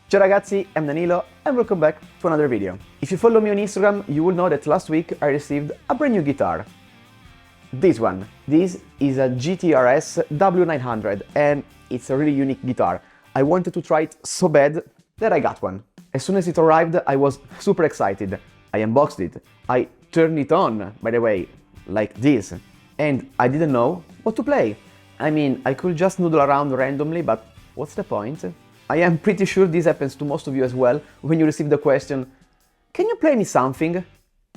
Ciao ragazzi, I'm Danilo and welcome back to another video. If you follow me on Instagram, you will know that last week I received a brand new guitar. This one. This is a GTRS W900 and it's a really unique guitar. I wanted to try it so bad that I got one. As soon as it arrived, I was super excited. I unboxed it. I turned it on, by the way, like this. And I didn't know what to play. I mean, I could just noodle around randomly, but what's the point? I am pretty sure this happens to most of you as well when you receive the question, can you play me something?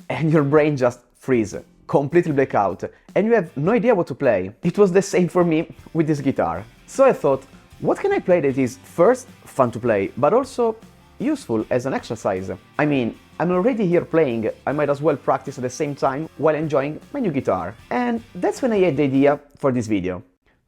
And your brain just freezes, completely black out, and you have no idea what to play. It was the same for me with this guitar. So I thought, what can I play that is first fun to play, but also useful as an exercise? I mean, I'm already here playing, I might as well practice at the same time while enjoying my new guitar. And that's when I had the idea for this video.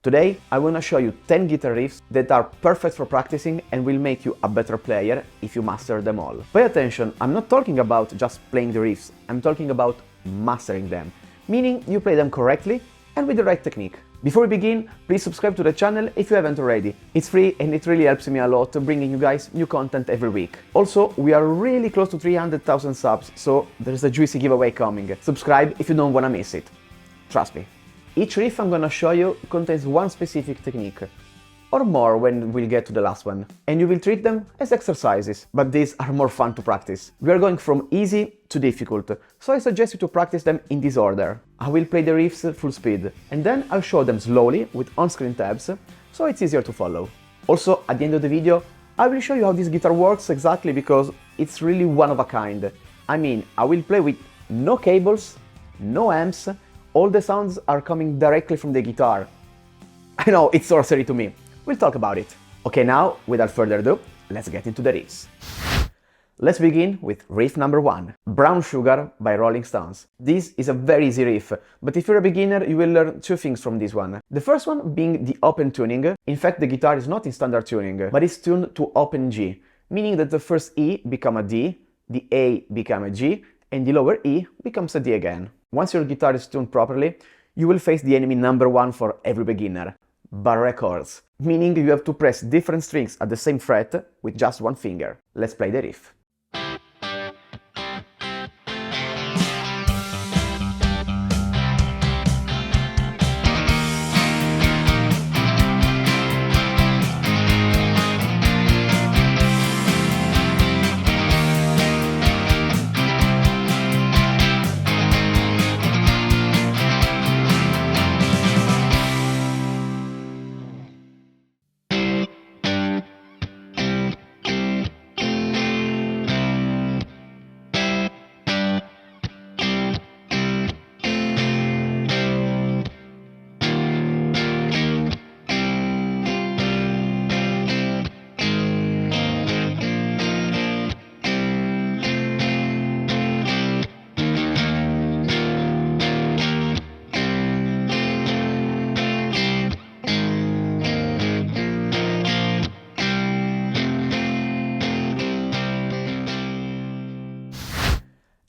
Today, I want to show you 10 guitar riffs that are perfect for practicing and will make you a better player if you master them all. Pay attention, I'm not talking about just playing the riffs, I'm talking about mastering them, meaning you play them correctly and with the right technique. Before we begin, please subscribe to the channel if you haven't already. It's free and it really helps me a lot bringing you guys new content every week. Also, we are really close to 300,000 subs, so there's a juicy giveaway coming. Subscribe if you don't want to miss it. Trust me. Each riff I'm gonna show you contains one specific technique, or more when we'll get to the last one, and you will treat them as exercises, but these are more fun to practice. We are going from easy to difficult, so I suggest you to practice them in this order. I will play the riffs full speed, and then I'll show them slowly with on-screen tabs, so it's easier to follow. Also, at the end of the video, I will show you how this guitar works exactly because it's really one of a kind. I mean, I will play with no cables, no amps, all the sounds are coming directly from the guitar. I know, it's sorcery to me. We'll talk about it. Okay, now, without further ado, let's get into the riffs. Let's begin with riff number 1, Brown Sugar by Rolling Stones. This is a very easy riff, but if you're a beginner, you will learn two things from this one. The first one being the open tuning. In fact, the guitar is not in standard tuning, but it's tuned to open G, meaning that the first E becomes a D, the A becomes a G, and the lower E becomes a D again. Once your guitar is tuned properly, you will face the enemy number 1 for every beginner, barre chords, meaning you have to press different strings at the same fret with just one finger. Let's play the riff.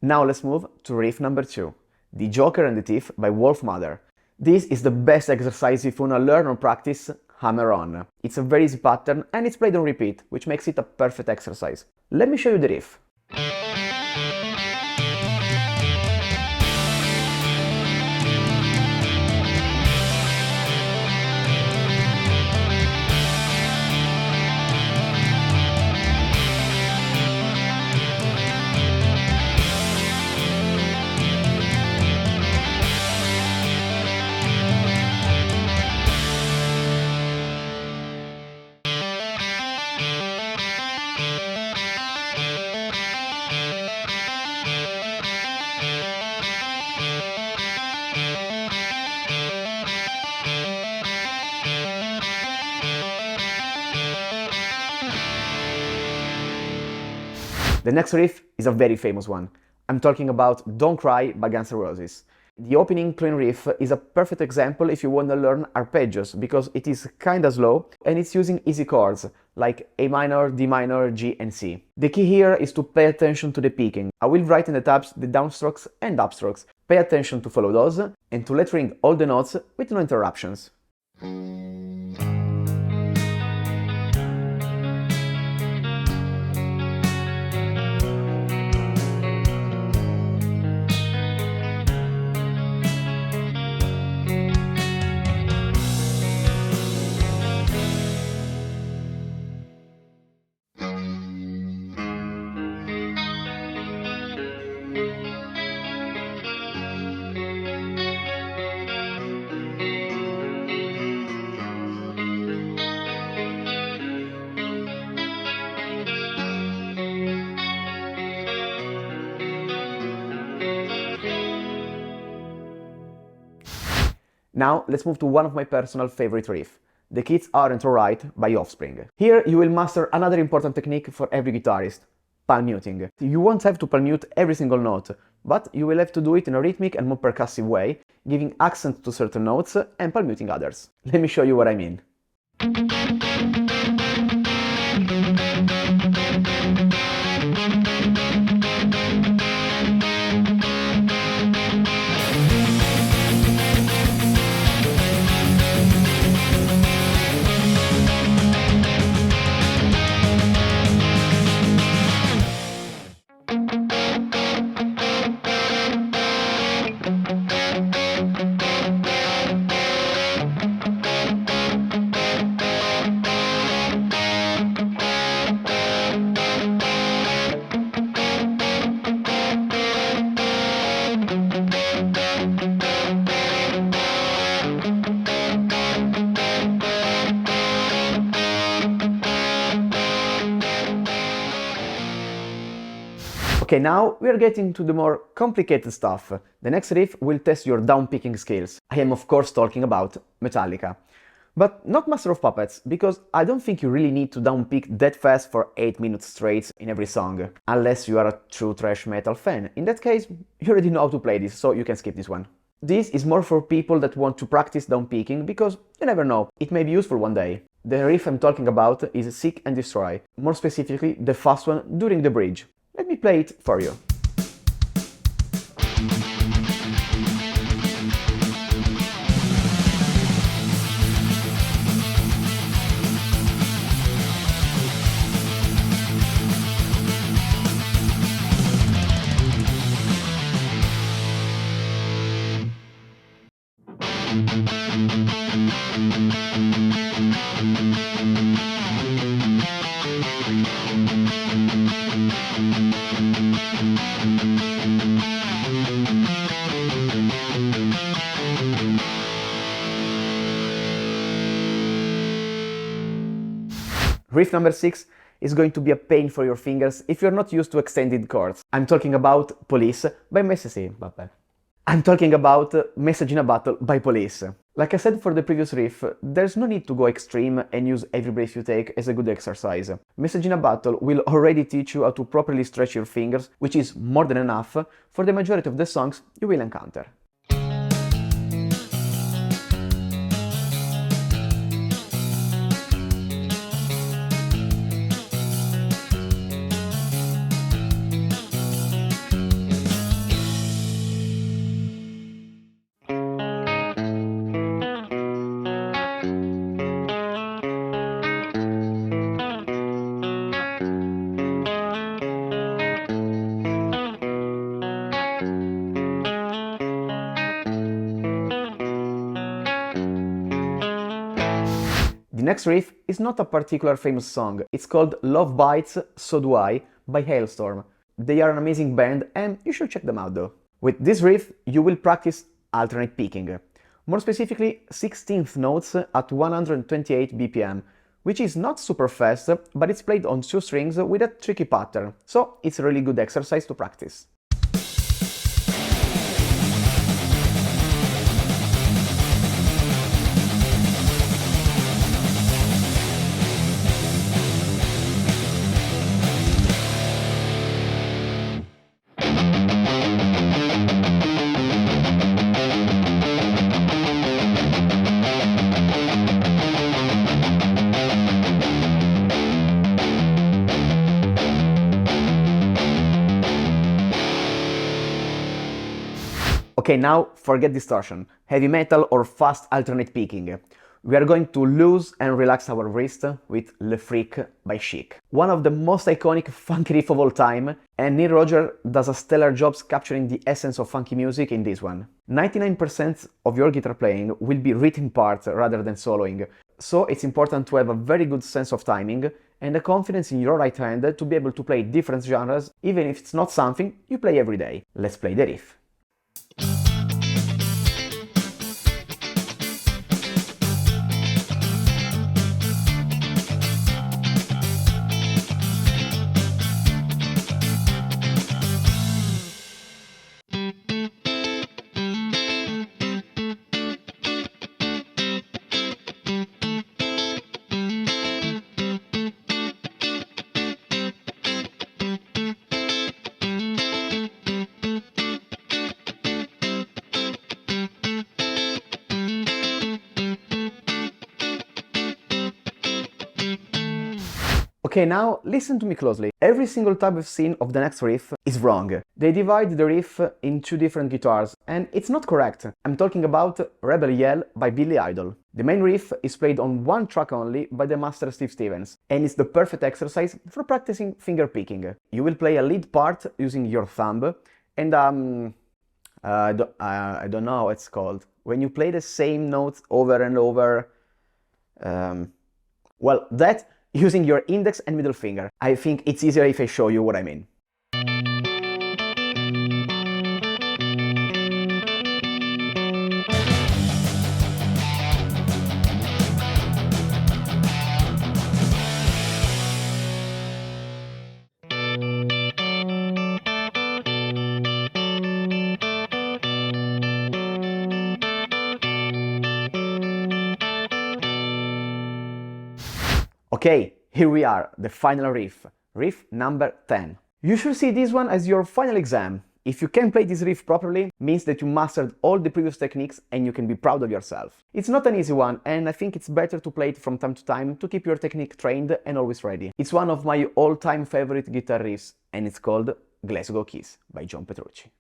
Now let's move to riff number 2, The Joker and the Thief by Wolfmother. This is the best exercise if you want to learn or practice hammer on. It's a very easy pattern and it's played on repeat, which makes it a perfect exercise. Let me show you the riff. The next riff is a very famous one. I'm talking about Don't Cry by Guns N' Roses. The opening clean riff is a perfect example if you want to learn arpeggios, because it is kinda slow and it's using easy chords like A minor, D minor, G and C. The key here is to pay attention to the picking. I will write in the tabs the downstrokes and upstrokes. Pay attention to follow those and to let ring all the notes with no interruptions. Now let's move to one of my personal favorite riffs, The Kids Aren't Alright by Offspring. Here you will master another important technique for every guitarist, palm muting. You won't have to palm mute every single note, but you will have to do it in a rhythmic and more percussive way, giving accent to certain notes and palm muting others. Let me show you what I mean. Okay, now we are getting to the more complicated stuff. The next riff will test your down-picking skills. I am of course talking about Metallica. But not Master of Puppets, because I don't think you really need to down-pick that fast for 8 minutes straight in every song. Unless you are a true thrash metal fan. In that case, you already know how to play this, so you can skip this one. This is more for people that want to practice down-picking, because you never know, it may be useful one day. The riff I'm talking about is Seek and Destroy, more specifically the fast one during the bridge. Let me play it for you. Riff number 6 is going to be a pain for your fingers if you're not used to extended chords. I'm talking about Police by Message in a Bottle by Police. Like I said for the previous riff, there's no need to go extreme and use every breath you take as a good exercise. Message in a Bottle will already teach you how to properly stretch your fingers, which is more than enough for the majority of the songs you will encounter. The next riff is not a particular famous song, it's called Love Bites, So Do I by Halestorm. They are an amazing band and you should check them out though. With this riff you will practice alternate picking, more specifically 16th notes at 128 BPM, which is not super fast, but it's played on 2 strings with a tricky pattern, so it's a really good exercise to practice. Okay, now forget distortion, heavy metal or fast alternate picking. We are going to lose and relax our wrist with Le Freak by Chich. One of the most iconic funky riff of all time, and Neil Roger does a stellar job capturing the essence of funky music in this one. 99% of your guitar playing will be rhythm part rather than soloing, so it's important to have a very good sense of timing and the confidence in your right hand to be able to play different genres, even if it's not something you play every day. Let's play the riff. Okay, now listen to me closely. Every single type of scene of the next riff is wrong. They divide the riff in two different guitars, and it's not correct. I'm talking about Rebel Yell by Billy Idol. The main riff is played on one track only by the master Steve Stevens, and it's the perfect exercise for practicing finger picking. You will play a lead part using your thumb, and I don't know how it's called. When you play the same notes over and over, well, that using your index and middle finger. I think it's easier if I show you what I mean. Okay, here we are, the final riff. Riff number 10. You should see this one as your final exam. If you can play this riff properly, means that you mastered all the previous techniques and you can be proud of yourself. It's not an easy one, and I think it's better to play it from time to time to keep your technique trained and always ready. It's one of my all-time favorite guitar riffs, and it's called Glasgow Kiss by John Petrucci.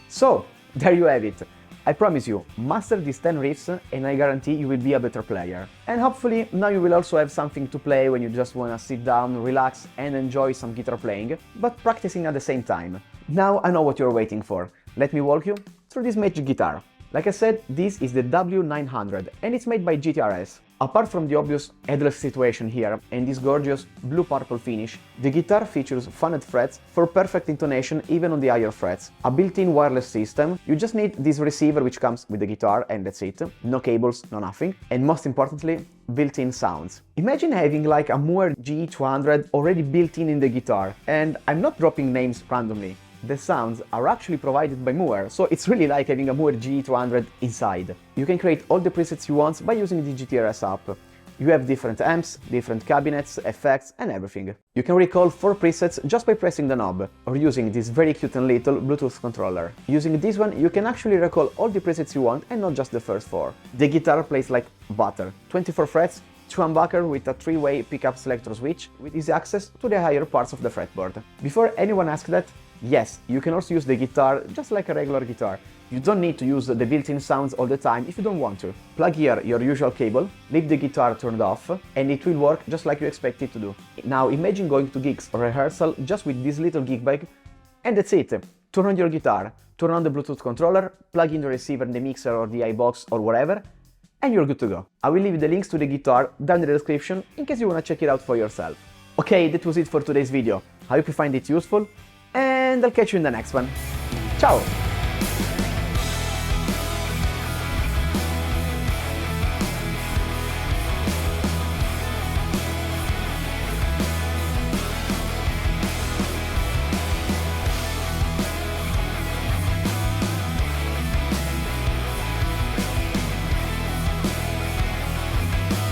So, there you have it. I promise you, master these 10 riffs and I guarantee you will be a better player. And hopefully now you will also have something to play when you just wanna sit down, relax and enjoy some guitar playing, but practicing at the same time. Now I know what you're waiting for. Let me walk you through this magic guitar. Like I said, this is the W900 and it's made by GTRS. Apart from the obvious headless situation here and this gorgeous blue-purple finish, the guitar features funneled frets for perfect intonation even on the higher frets. A built-in wireless system, you just need this receiver which comes with the guitar and that's it. No cables, no nothing. And most importantly, built-in sounds. Imagine having like a Mooer GE200 already built in the guitar, and I'm not dropping names randomly. The sounds are actually provided by Mooer, so it's really like having a Mooer GE200 inside. You can create all the presets you want by using the GTRS app. You have different amps, different cabinets, effects and everything. You can recall 4 presets just by pressing the knob, or using this very cute and little Bluetooth controller. Using this one you can actually recall all the presets you want and not just the first 4. The guitar plays like butter, 24 frets, 2 humbucker with a 3-way pickup selector switch with easy access to the higher parts of the fretboard. Before anyone asks that, yes, you can also use the guitar just like a regular guitar. You don't need to use the built-in sounds all the time if you don't want to. Plug here your usual cable, leave the guitar turned off, and it will work just like you expect it to do. Now imagine going to gigs or rehearsal just with this little gig bag, and that's it. Turn on your guitar, turn on the Bluetooth controller, plug in the receiver in the mixer or the iBox or whatever, and you're good to go. I will leave the links to the guitar down in the description in case you want to check it out for yourself. Okay, that was it for today's video. I hope you find it useful, and I'll catch you in the next one. Ciao!